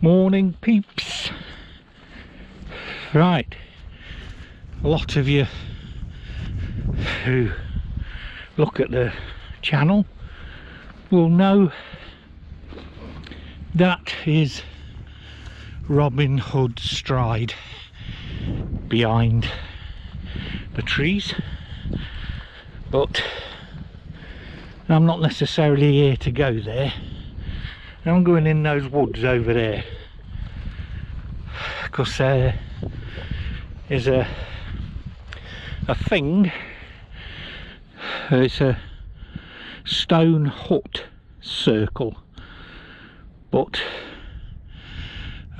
Morning peeps. Right, a lot of you who look at the channel will know that is Robin Hood Stride behind the trees, but I'm not necessarily here to go there. I'm going in those woods over there because there is a thing. It's a stone hut circle, but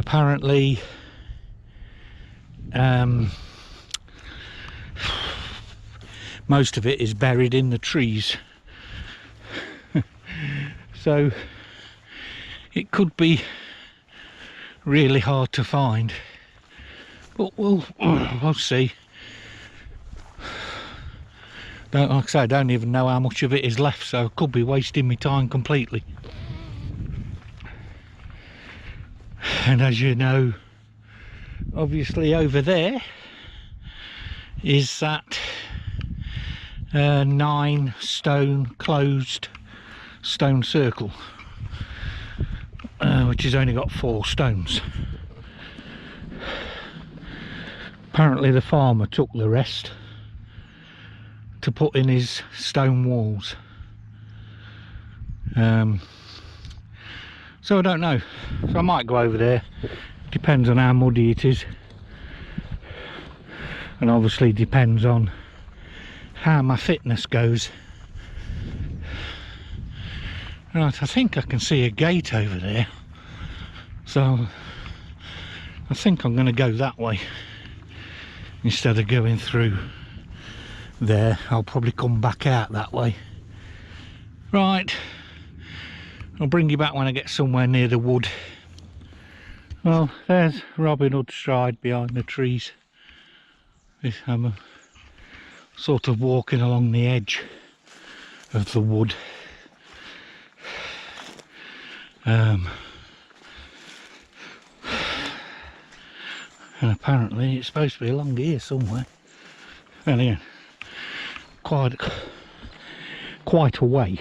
apparently most of it is buried in the trees. So it could be really hard to find, but we'll see. Like I say, I don't even know how much of it is left, so I could be wasting my time completely. And as you know, obviously over there is that 9 stone closed stone circle, which has only got 4 stones. Apparently the farmer took the rest to put in his stone walls. So I don't know, so I might go over there. Depends on how muddy it is, and obviously depends on how my fitness goes. Right, I think I can see a gate over there, so I think I'm going to go that way instead of going through there. I'll probably come back out that way. Right, I'll bring you back when I get somewhere near the wood. Well, there's Robin Hood Stride behind the trees. I'm sort of walking along the edge of the wood. And apparently it's supposed to be along here somewhere. Anyway, quite a way.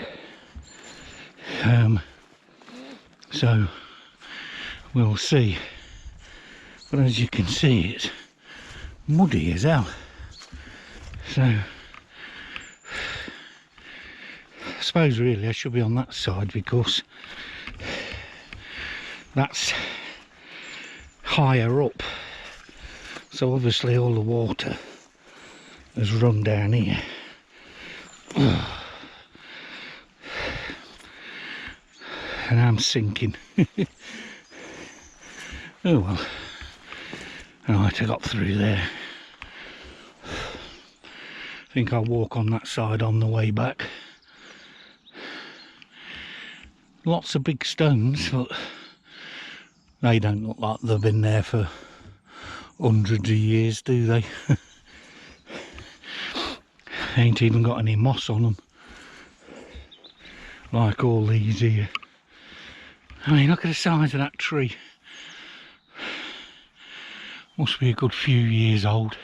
So we'll see. But as you can see, it's muddy as hell. So I suppose really I should be on that side because that's higher up, so obviously all the water has run down here. And I'm sinking. Oh well, right, I got through there. I think I'll walk on that side on the way back. Lots of big stones, but they don't look like they've been there for hundreds of years, do they? Ain't even got any moss on them, like all these here. I mean, look at the size of that tree. Must be a good few years old.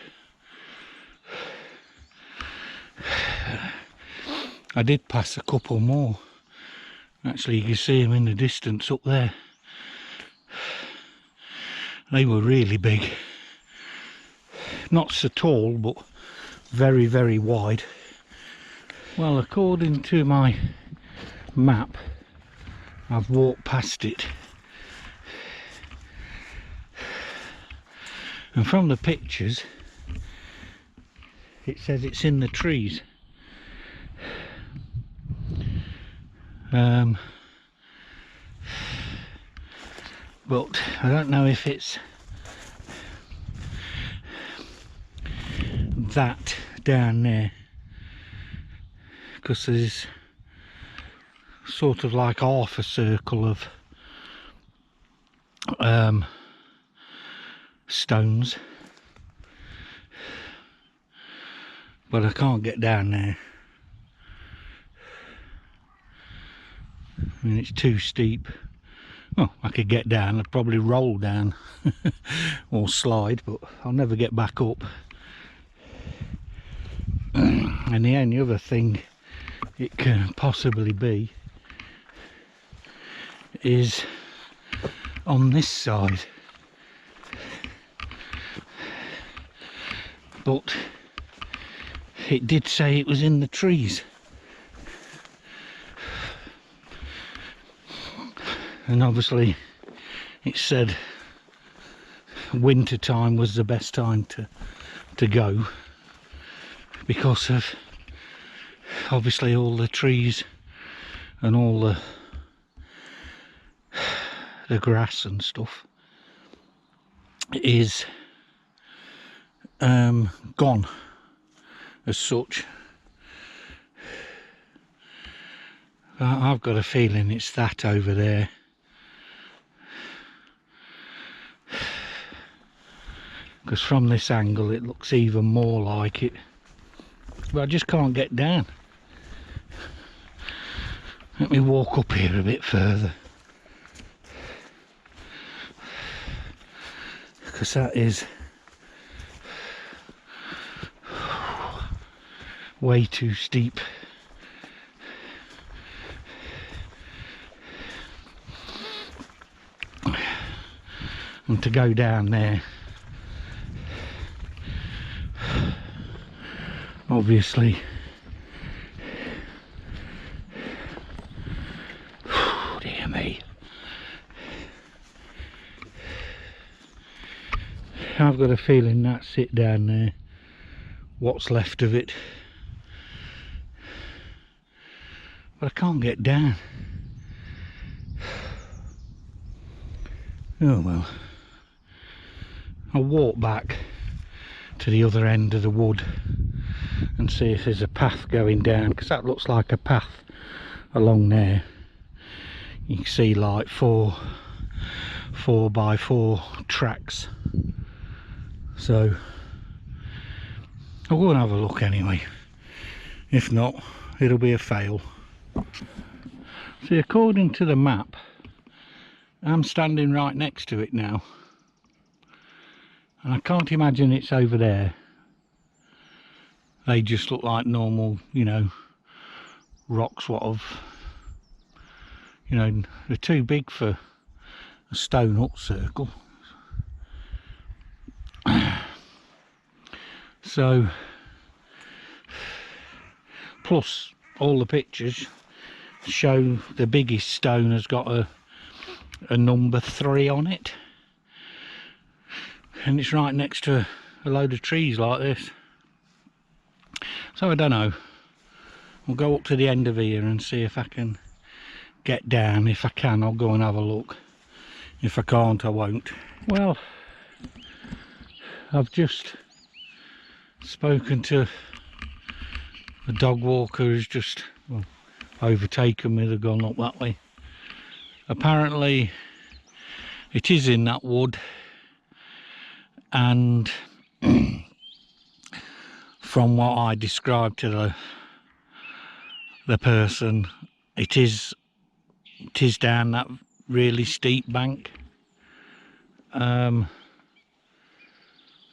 I did pass a couple more. Actually, you can see them in the distance up there. They were really big. Not so tall, but very, very wide. Well, according to my map, I've walked past it. And from the pictures, it says it's in the trees. But I don't know if it's that down there, because there's sort of like half a circle of stones, but I can't get down there. I mean, it's too steep. Well, I could get down, I'd probably roll down or slide, but I'll never get back up. And the only other thing it can possibly be is on this side, but it did say it was in the trees, and obviously it said winter time was the best time to go, because of obviously all the trees and all the grass and stuff is gone as such. I've got a feeling it's that over there. Because from this angle it looks even more like it. But I just can't get down. Let me walk up here a bit further. Because that is way too steep. And to go down there, obviously, dear me, I've got a feeling that's it down there, what's left of it, but I can't get down. Oh well, I'll walk back to the other end of the wood and see if there's a path going down, because that looks like a path along there. You can see like four by four tracks, so I'll go and have a look anyway. If not, it'll be a fail. See, according to the map, I'm standing right next to it now, and I can't imagine it's over there. They just look like normal, you know, rocks. What of, you know, they're too big for a stone hut circle. So, plus all the pictures show the biggest stone has got a number 3 on it, and it's right next to a load of trees like this. So I don't know, we'll go up to the end of here and see if I can get down. If I can, I'll go and have a look. If I can't, I won't. Well, I've just spoken to a dog walker who's just, well, overtaken me. They've gone up that way. Apparently it is in that wood, and from what I described to the person, it is down that really steep bank,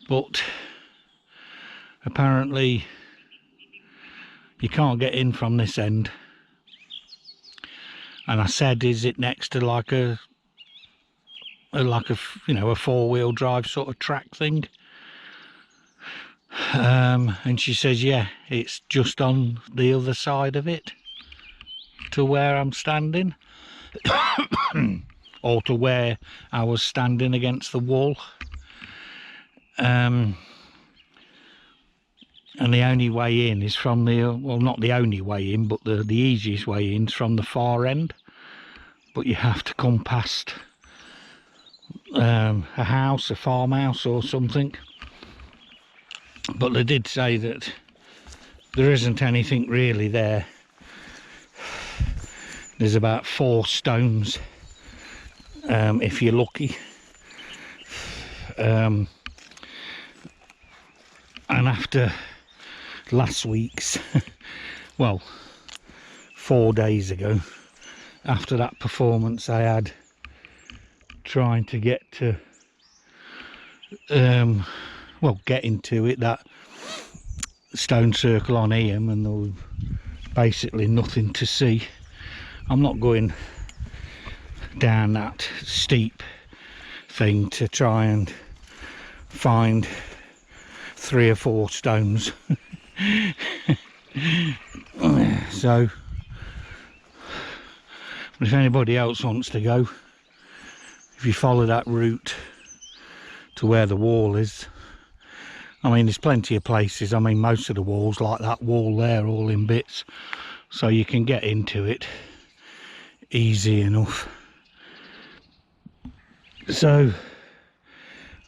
but apparently you can't get in from this end. And I said, is it next to like a you know, a 4-wheel drive sort of track thing? And she says, yeah, it's just on the other side of it to where I'm standing, or to where I was standing against the wall. And the only way in is from the, well, not the only way in, but the easiest way in is from the far end. But you have to come past a house, a farmhouse or something. But they did say that there isn't anything really there. There's about 4 stones, if you're lucky. And after last week's, well, 4 days ago, after that performance I had trying to get to well, getting to it, that stone circle on Eyam, and there was basically nothing to see. I'm not going down that steep thing to try and find 3 or 4 stones. So if anybody else wants to go, if you follow that route to where the wall is, I mean, there's plenty of places. I mean, most of the walls, like that wall there, all in bits, so you can get into it easy enough. So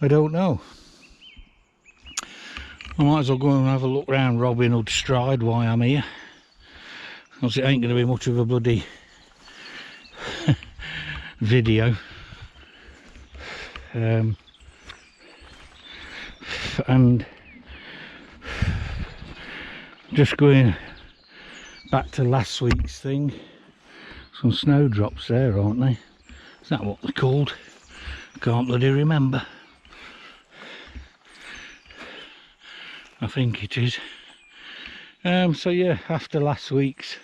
I don't know, I might as well go and have a look round Robin Hood Stride while I'm here, because it ain't going to be much of a bloody video. And just going back to last week's thing, some snowdrops there, aren't they? Is that what they're called? Can't bloody remember. I think it is. So yeah, after last week's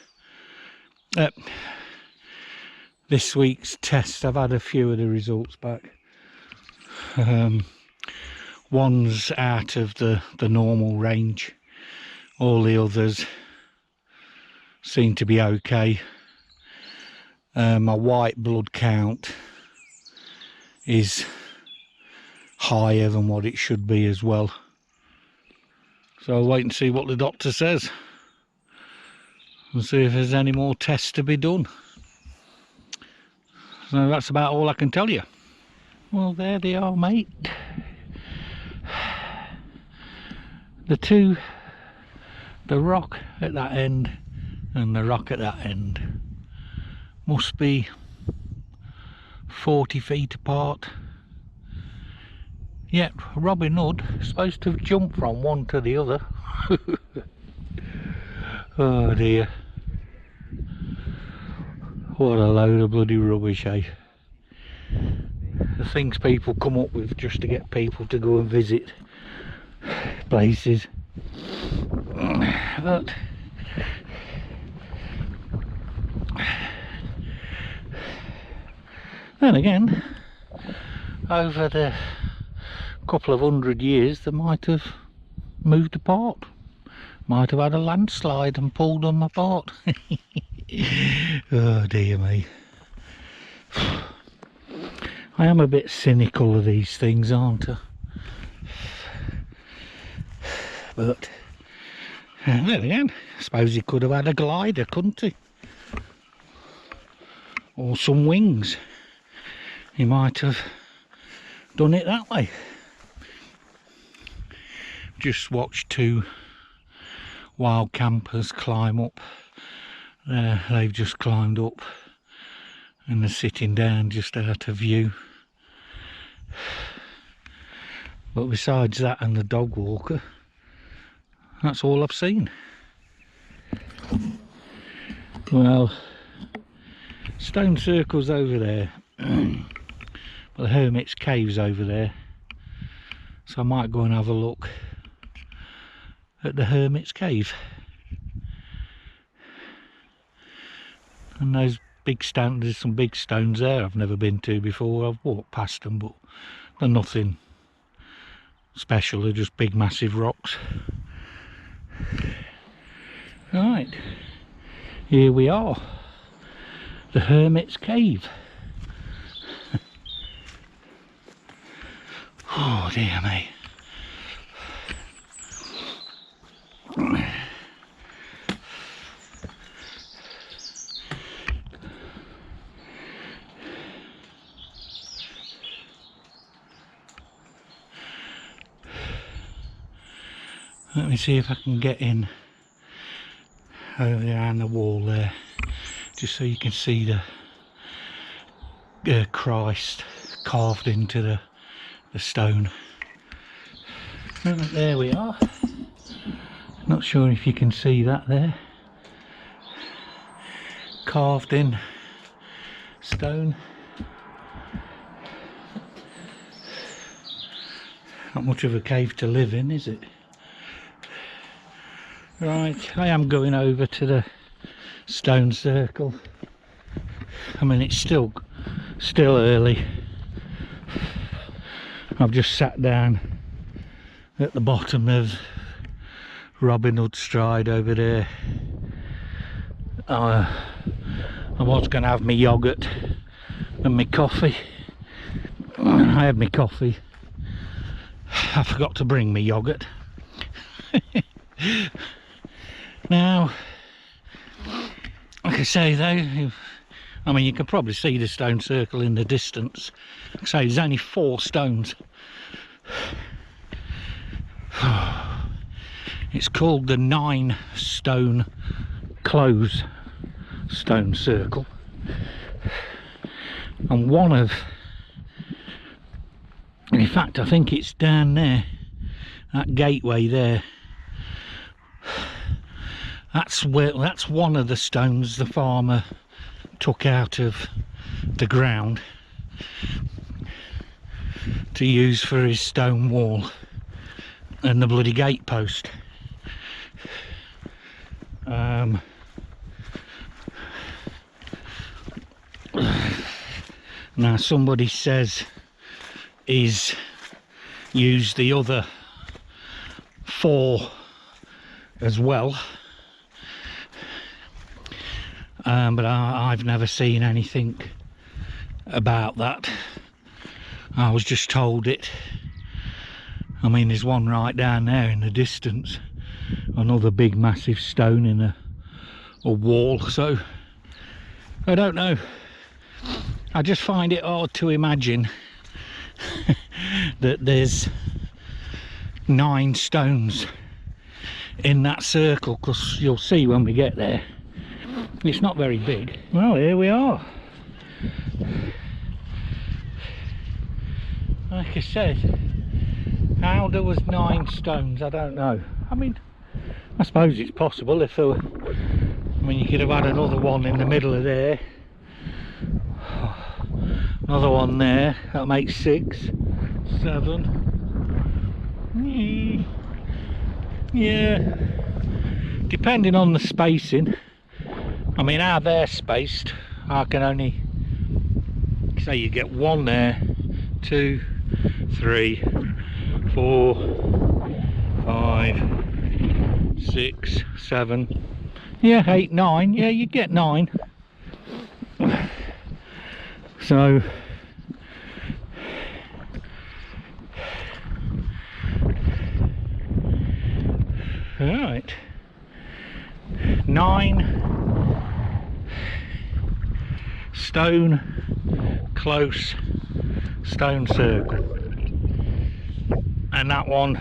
this week's test, I've had a few of the results back. One's out of the normal range. All the others seem to be okay. My white blood count is higher than what it should be as well. So I'll wait and see what the doctor says, and see if there's any more tests to be done. So that's about all I can tell you. Well, there they are, mate. The two, the rock at that end and the rock at that end, must be 40 feet apart. Yet Robin Hood is supposed to have jumped from one to the other. Oh dear. What a load of bloody rubbish, eh? The things people come up with just to get people to go and visit places. But then again, over the couple of 100 years, they might have moved apart, might have had a landslide and pulled them apart. Oh dear me. I am a bit cynical of these things, aren't I? But then again, I suppose he could have had a glider, couldn't he? Or some wings. He might have done it that way. Just watched 2 wild campers climb up. They've just climbed up and they're sitting down just out of view. But besides that and the dog walker, that's all I've seen. Well, stone circle's over there. But the Hermit's Cave's over there, so I might go and have a look at the Hermit's Cave. And those big stones, there's some big stones there I've never been to before. I've walked past them, but they're nothing special, they're just big massive rocks. Right, here we are, the Hermit's Cave. Oh dear me. Let me see if I can get in over there on the wall there, just so you can see the Christ carved into the stone. There we are. Not sure if you can see that there, carved in stone. Not much of a cave to live in, is it? Right, I am going over to the stone circle. I mean, it's still early. I've just sat down at the bottom of Robin Hood Stride over there. I was going to have my yoghurt and my coffee. I had my coffee. I forgot to bring my yoghurt. Now, like I say though, I mean, you can probably see the stone circle in the distance. Like I say, there's only 4 stones. It's called the 9 stone close stone circle. And one of, in fact, I think it's down there, that gateway there. That's one of the stones the farmer took out of the ground to use for his stone wall and the bloody gate post. Now somebody says he's used the other 4 as well, but I've never seen anything about that. I was just told it. I mean, there's one right down there in the distance, another big massive stone in a wall, so I don't know. I just find it hard to imagine that there's 9 stones in that circle, because you'll see when we get there it's not very big. Well, here we are. Like I said, how there was 9 stones, I don't know. I mean, I suppose it's possible if there were, I mean, you could have had another one in the middle of there, another one there, that makes 6, 7. Yeah, depending on the spacing. I mean, how they're spaced, I can only say you get 1 there, 2, 3, 4, 5, 6, 7, yeah, 8, 9. Yeah, you get 9. So right, 9 stone close stone circle, and that one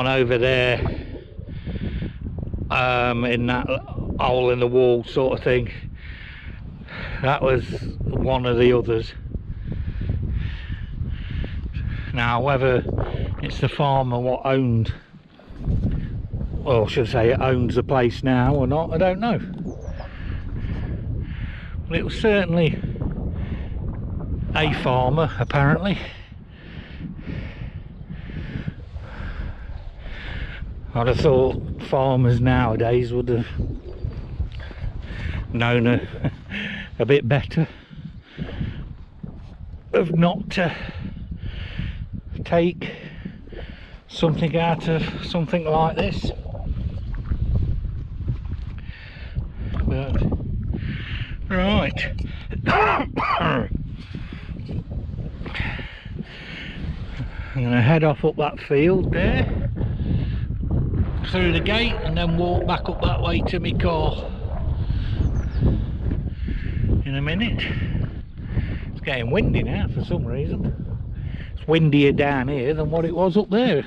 over there, in that hole in the wall sort of thing, that was one of the others. Now whether it's the farmer what owned, or should I say it owns the place now or not, I don't know. But it was certainly a farmer, apparently. I'd have thought farmers nowadays would have known a bit better of not to take something out of something like this. But right. I'm going to head off up that field there, through the gate, and then walk back up that way to my car in a minute. It's getting windy now for some reason. It's windier down here than what it was up there.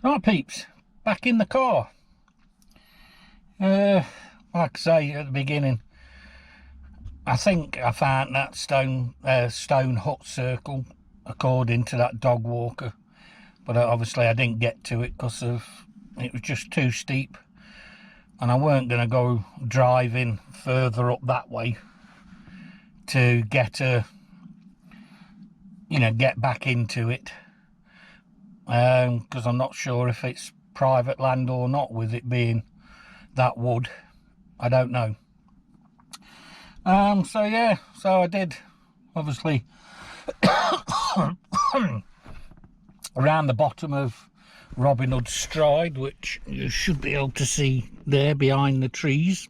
Right peeps, back in the car. Like I say at the beginning, I think I found that stone hut circle according to that dog walker, but obviously I didn't get to it because it was just too steep, and I weren't going to go driving further up that way to get back into it, because I'm not sure if it's private land or not, with it being that wood. I don't know. So yeah, so I did obviously around the bottom of Robin Hood Stride, which you should be able to see there behind the trees,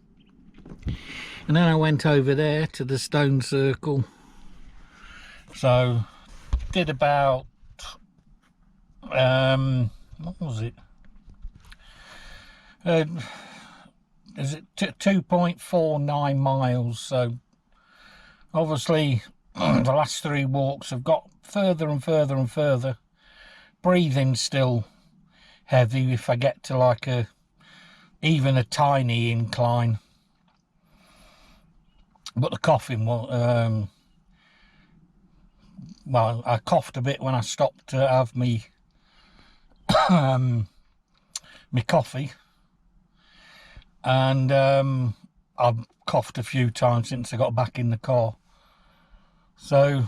and then I went over there to the stone circle. So did about what was it, is it 2.49 miles? So obviously the last 3 walks have got further and further and further. Breathing still heavy if I get to like even a tiny incline, but the coughing was well, I coughed a bit when I stopped to have me my coffee, and I've coughed a few times since I got back in the car. So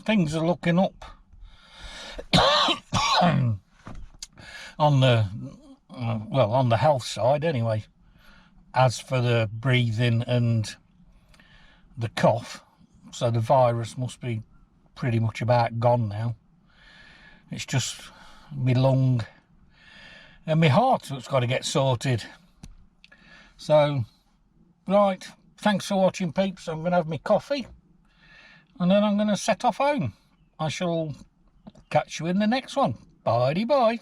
things are looking up on the well, on the health side anyway. As for the breathing and the cough, so the virus must be pretty much about gone now. It's just my lung and my heart that's got to get sorted. So right, thanks for watching peeps. I'm gonna have my coffee and then I'm gonna set off home. I shall catch you in the next one. Bye bye.